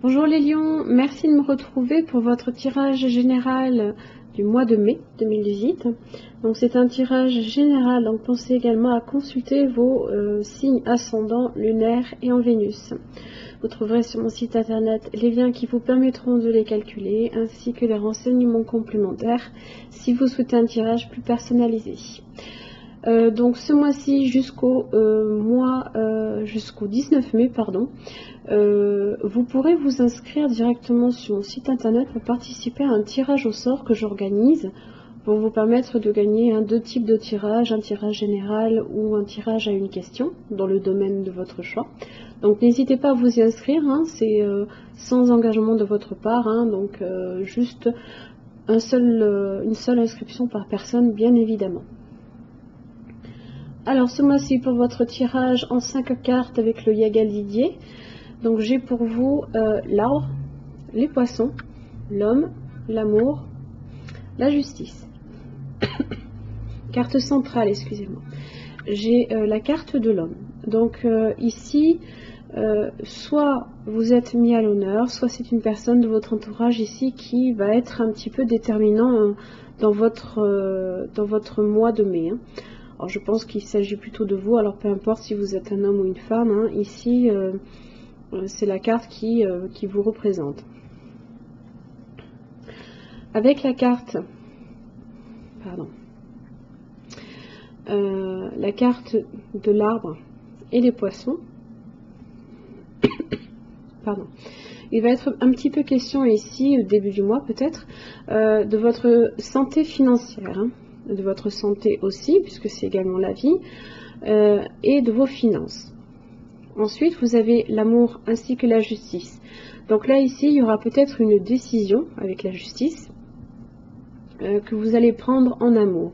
Bonjour les lions, merci de me retrouver pour votre tirage général du mois de mai 2018. Donc c'est un tirage général, donc pensez également à consulter vos signes ascendants, lunaires et en Vénus. Vous trouverez sur mon site internet les liens qui vous permettront de les calculer, ainsi que les renseignements complémentaires si vous souhaitez un tirage plus personnalisé. Donc ce mois-ci jusqu'au 19 mai, vous pourrez vous inscrire directement sur mon site internet pour participer à un tirage au sort que j'organise pour vous permettre de gagner deux types de tirages, un tirage général ou un tirage à une question dans le domaine de votre choix. Donc n'hésitez pas à vous y inscrire, c'est sans engagement de votre part, donc juste une seule inscription par personne bien évidemment. Alors ce mois-ci pour votre tirage en 5 cartes avec le Yagal Didier, donc j'ai pour vous l'arbre, les poissons, l'homme, l'amour, la justice. Carte centrale, excusez-moi. J'ai la carte de l'homme. Donc ici, soit vous êtes mis à l'honneur, soit c'est une personne de votre entourage ici qui va être un petit peu déterminant dans votre mois de mai. Alors je pense qu'il s'agit plutôt de vous, alors peu importe si vous êtes un homme ou une femme, ici c'est la carte qui vous représente. Avec la carte, la carte de l'arbre et des poissons, il va être un petit peu question ici, au début du mois peut-être, de votre santé financière, de votre santé aussi, puisque c'est également la vie, et de vos finances. Ensuite, vous avez l'amour ainsi que la justice. Donc là, ici, il y aura peut-être une décision avec la justice que vous allez prendre en amour.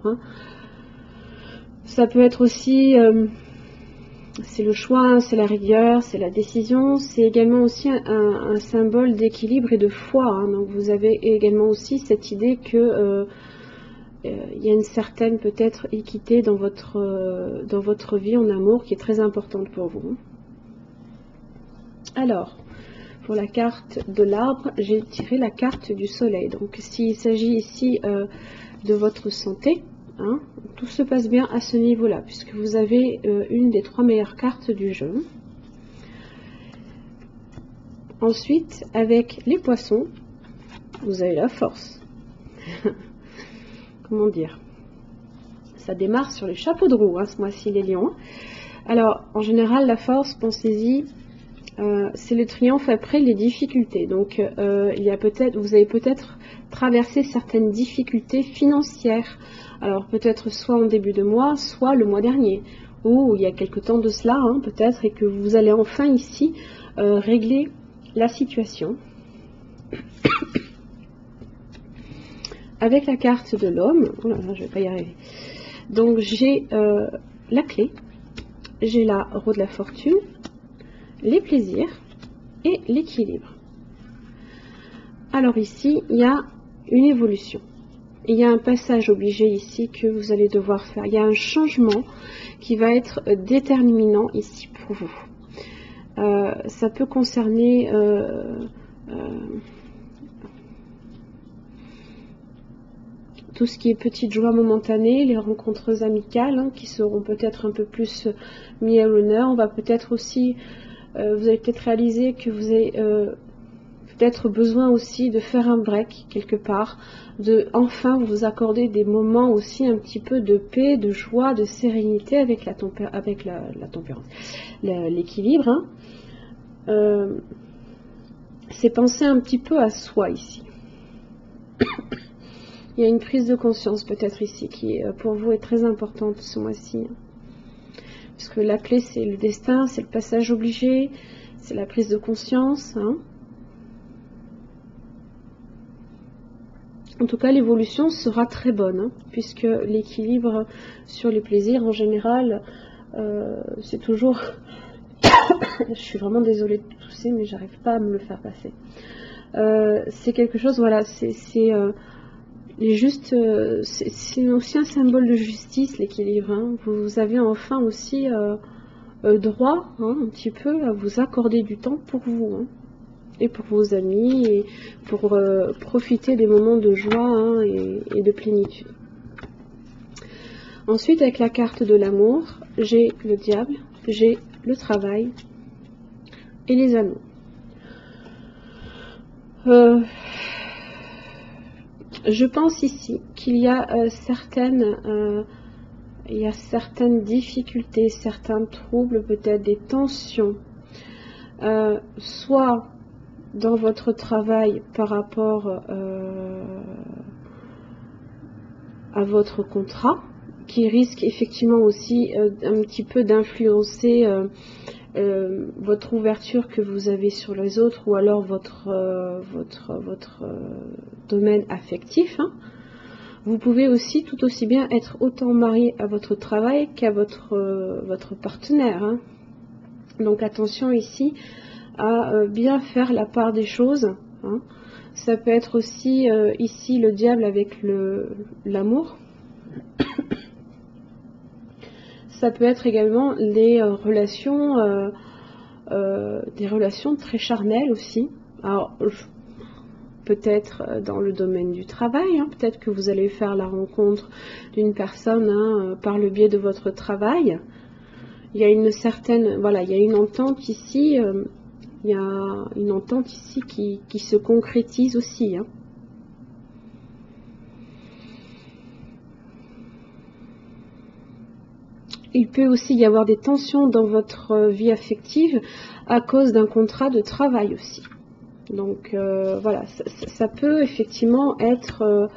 Ça peut être aussi, c'est le choix, c'est la rigueur, c'est la décision. C'est également aussi un symbole d'équilibre et de foi. Donc vous avez également aussi cette idée que il y a une certaine peut-être équité dans votre vie en amour qui est très importante pour vous. Alors, pour la carte de l'arbre, j'ai tiré la carte du soleil. Donc, s'il s'agit ici de votre santé, tout se passe bien à ce niveau-là, puisque vous avez une des 3 meilleures cartes du jeu. Ensuite, avec les poissons, vous avez la force. Comment dire? Ça démarre sur les chapeaux de roue, ce mois-ci, les lions. Alors, en général, la force, pensez-y, c'est le triomphe après les difficultés. Donc, vous avez peut-être traversé certaines difficultés financières. Alors, peut-être soit en début de mois, soit le mois dernier, ou il y a quelque temps de cela, peut-être, et que vous allez enfin ici régler la situation. Avec la carte de l'homme, oh là là, je vais pas y arriver. Donc, j'ai la clé, j'ai la roue de la fortune, les plaisirs et l'équilibre. Alors ici, il y a une évolution. Il y a un passage obligé ici que vous allez devoir faire. Il y a un changement qui va être déterminant ici pour vous. Ça peut concerner tout ce qui est petite joie momentanée, les rencontres amicales qui seront peut-être un peu plus mis à l'honneur. On va peut-être aussi vous allez peut-être réaliser que vous avez peut-être besoin aussi de faire un break quelque part, de enfin vous accorder des moments aussi un petit peu de paix, de joie, de sérénité avec la tempérance, l'équilibre. C'est penser un petit peu à soi ici. Il y a une prise de conscience peut-être ici qui pour vous est très importante ce mois-ci. Parce que la clé, c'est le destin, c'est le passage obligé, c'est la prise de conscience. En tout cas, l'évolution sera très bonne, puisque l'équilibre sur les plaisirs, en général, c'est toujours... Je suis vraiment désolée de tousser, mais j'arrive pas à me le faire passer. C'est quelque chose, voilà, c'est aussi un symbole de justice, l'équilibre. Vous avez enfin aussi droit un petit peu à vous accorder du temps pour vous. et pour vos amis, et pour profiter des moments de joie hein, et de plénitude. Ensuite, avec la carte de l'amour, j'ai le diable, j'ai le travail et les anneaux. Je pense ici qu'il y a certaines difficultés, certains troubles, peut-être des tensions, soit dans votre travail par rapport à votre contrat, qui risque effectivement aussi un petit peu d'influencer votre ouverture que vous avez sur les autres, ou alors votre domaine affectif. Hein. Vous pouvez aussi tout aussi bien être autant marié à votre travail qu'à votre partenaire. Hein. Donc attention ici à bien faire la part des choses. Hein. Ça peut être aussi ici le diable avec l'amour. Ça peut être également des relations très charnelles aussi. Alors, peut-être dans le domaine du travail, hein, peut-être que vous allez faire la rencontre d'une personne hein, par le biais de votre travail. Il y a une certaine, voilà, il y a une entente ici, il y a une entente ici qui se concrétise aussi. Hein. Il peut aussi y avoir des tensions dans votre vie affective à cause d'un contrat de travail aussi. Donc voilà, ça peut effectivement être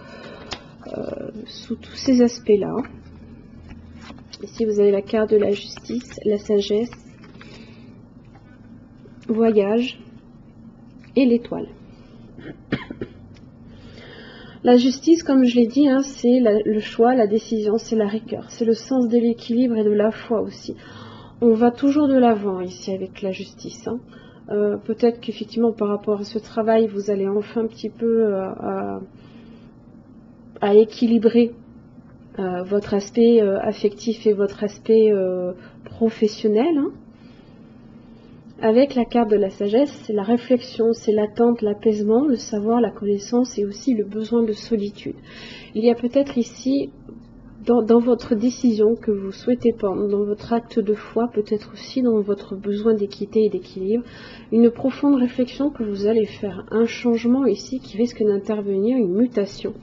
sous tous ces aspects-là. Ici vous avez la carte de la justice, la sagesse, voyage et l'étoile. La justice, comme je l'ai dit, hein, c'est le choix, la décision, c'est la rigueur, c'est le sens de l'équilibre et de la foi aussi. On va toujours de l'avant ici avec la justice. Hein. Peut-être qu'effectivement par rapport à ce travail, vous allez enfin un petit peu à équilibrer votre aspect affectif et votre aspect professionnel. Hein. Avec la carte de la sagesse, c'est la réflexion, c'est l'attente, l'apaisement, le savoir, la connaissance et aussi le besoin de solitude. Il y a peut-être ici, dans votre décision que vous souhaitez prendre, dans votre acte de foi, peut-être aussi dans votre besoin d'équité et d'équilibre, une profonde réflexion que vous allez faire, un changement ici qui risque d'intervenir, une mutation,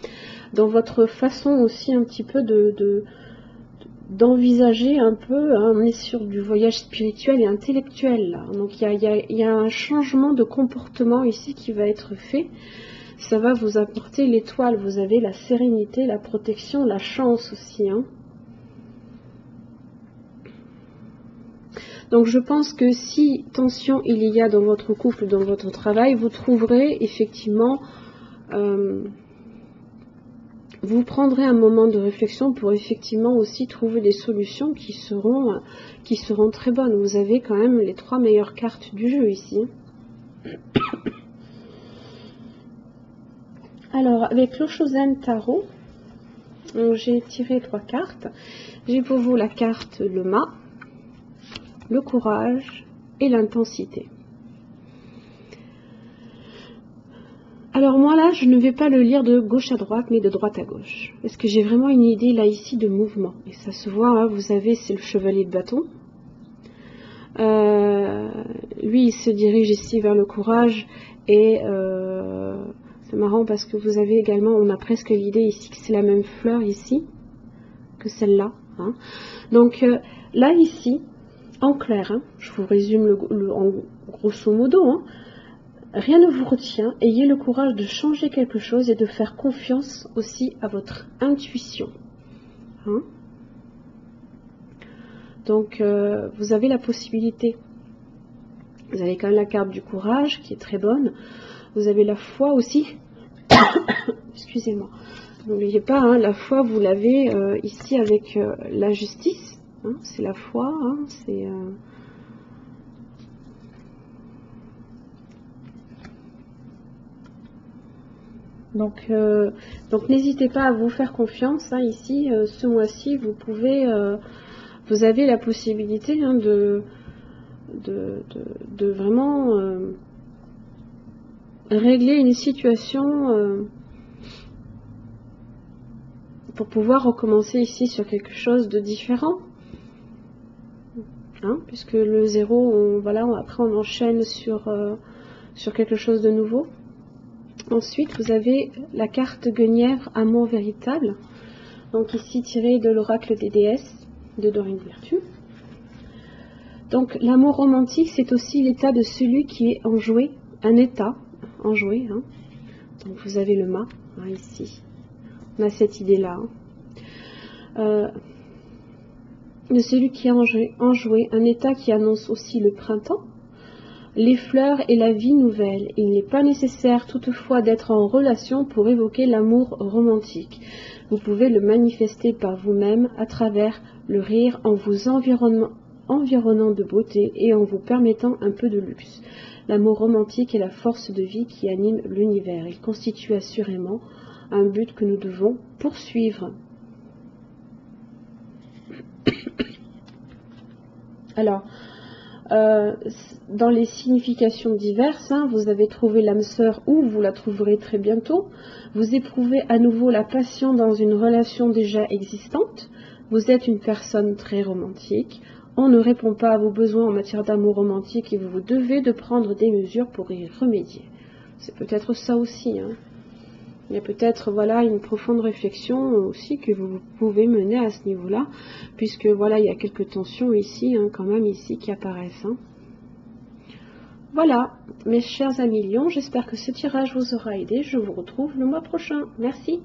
dans votre façon aussi un petit peu d'envisager un peu, hein, on est sur du voyage spirituel et intellectuel là. Donc il y a un changement de comportement ici qui va être fait. Ça va vous apporter l'étoile, vous avez la sérénité, la protection, la chance aussi. Hein. Donc je pense que si tension il y a dans votre couple, dans votre travail, vous trouverez effectivement... vous prendrez un moment de réflexion pour effectivement aussi trouver des solutions qui seront très bonnes. Vous avez quand même les 3 meilleures cartes du jeu ici. Alors, avec l'Oshozen Tarot, j'ai tiré 3 cartes. J'ai pour vous la carte le mât, le courage et l'intensité. Alors moi là, je ne vais pas le lire de gauche à droite, mais de droite à gauche. Parce que j'ai vraiment une idée là ici de mouvement. Et ça se voit, hein, vous avez, c'est le chevalier de bâton. Lui, il se dirige ici vers le courage. Et c'est marrant parce que vous avez également, on a presque l'idée ici que c'est la même fleur ici que celle-là. Hein. Donc là ici, en clair, hein, je vous résume en grosso modo, hein, rien ne vous retient, ayez le courage de changer quelque chose et de faire confiance aussi à votre intuition. Hein. Donc, vous avez la possibilité. Vous avez quand même la carte du courage qui est très bonne. Vous avez la foi aussi. Excusez-moi. N'oubliez pas, hein, la foi, vous l'avez ici avec la justice. Hein, c'est la foi, hein, c'est... Donc n'hésitez pas à vous faire confiance. Hein, ici, ce mois-ci, vous avez la possibilité hein, de vraiment régler une situation pour pouvoir recommencer ici sur quelque chose de différent. Hein, puisque le 0, voilà, après on enchaîne sur quelque chose de nouveau. Ensuite, vous avez la carte Guenièvre, amour véritable. Donc ici tiré de l'oracle des déesses de Dorine Virtue. Donc l'amour romantique, c'est aussi l'état de celui qui est enjoué, un état enjoué. Hein. Donc vous avez le mât, hein, ici. On a cette idée-là. Hein. De celui qui est enjoué, un état qui annonce aussi le printemps, les fleurs et la vie nouvelle. Il n'est pas nécessaire toutefois d'être en relation pour évoquer l'amour romantique. Vous pouvez le manifester par vous-même à travers le rire, en vous environnant de beauté et en vous permettant un peu de luxe. L'amour romantique est la force de vie qui anime l'univers. Il constitue assurément un but que nous devons poursuivre. Alors, dans les significations diverses, hein, vous avez trouvé l'âme sœur ou vous la trouverez très bientôt. Vous éprouvez à nouveau la passion dans une relation déjà existante. Vous êtes une personne très romantique. On ne répond pas à vos besoins en matière d'amour romantique et vous devez de prendre des mesures pour y remédier. C'est peut-être ça aussi. Hein. Il y a peut-être voilà une profonde réflexion aussi que vous pouvez mener à ce niveau-là, puisque voilà il y a quelques tensions ici, hein, quand même ici qui apparaissent. Hein. Voilà, mes chers amis lions, j'espère que ce tirage vous aura aidé. Je vous retrouve le mois prochain. Merci.